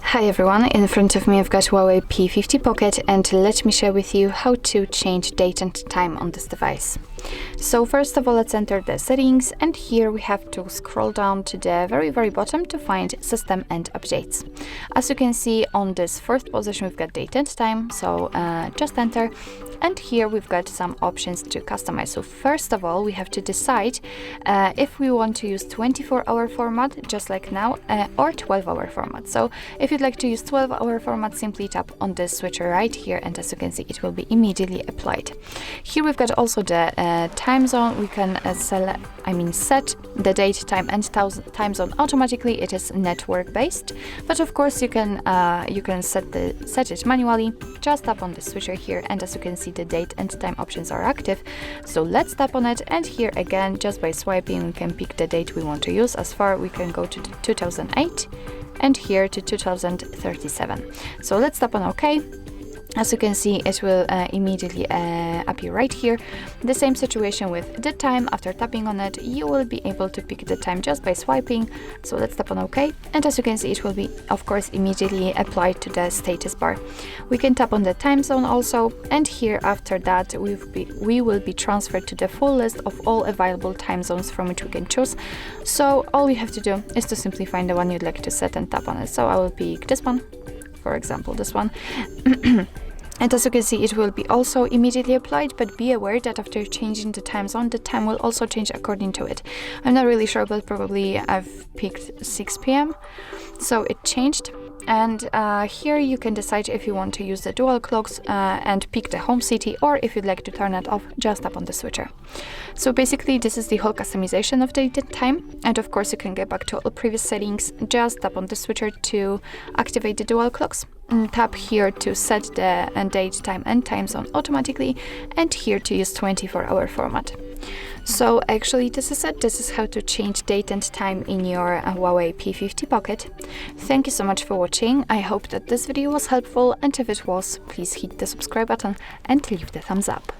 Hi everyone, in front of me I've got HUAWEI P50 Pocket, and let me share with you how to change date and time on this device. So first of all, let's enter the settings, and here we have to scroll down to the very bottom to find system and updates. As you can see, on this first position we've got date and time, so just enter, and here we've got some options to customize. So first of all, we have to decide if we want to use 24-hour format just like now, or 12-hour format. So if you'd like to use 12-hour format, simply tap on this switcher right here, and as you can see, it will be immediately applied. Here we've got also the time zone. We can set the date, time and time zone automatically. It is network based, but of course you can set it manually. Just tap on the switcher here, and as you can see, the date and time options are active. So let's tap on it, and here again, just by swiping, we can pick the date we want to use. As far we can go to 2008, and here to 2037. So let's tap on OK. As you can see, it will immediately appear right here. The same situation with the time. After tapping on it, you will be able to pick the time just by swiping. So let's tap on OK. And as you can see, it will be, of course, immediately applied to the status bar. We can tap on the time zone also. And here, after that, we will be transferred to the full list of all available time zones from which we can choose. So all you have to do is to simply find the one you'd like to set and tap on it. So I will pick this one, for example, this one. And as you can see, it will be also immediately applied, but be aware that after changing the time zone, the time will also change according to it. I'm not really sure, but probably I've picked 6 p.m. So it changed. And here you can decide if you want to use the dual clocks and pick the home city, or if you'd like to turn it off, just tap on the switcher. So basically, this is the whole customization of date and time. And of course, you can get back to all previous settings. Just tap on the switcher to activate the dual clocks. And tap here to set the date, time and time zone automatically, and here to use 24-hour format. So actually, this is it. This is how to change date and time in your HUAWEI P50 Pocket. Thank you so much for watching. I hope that this video was helpful, and if it was, please hit the subscribe button and leave the thumbs up.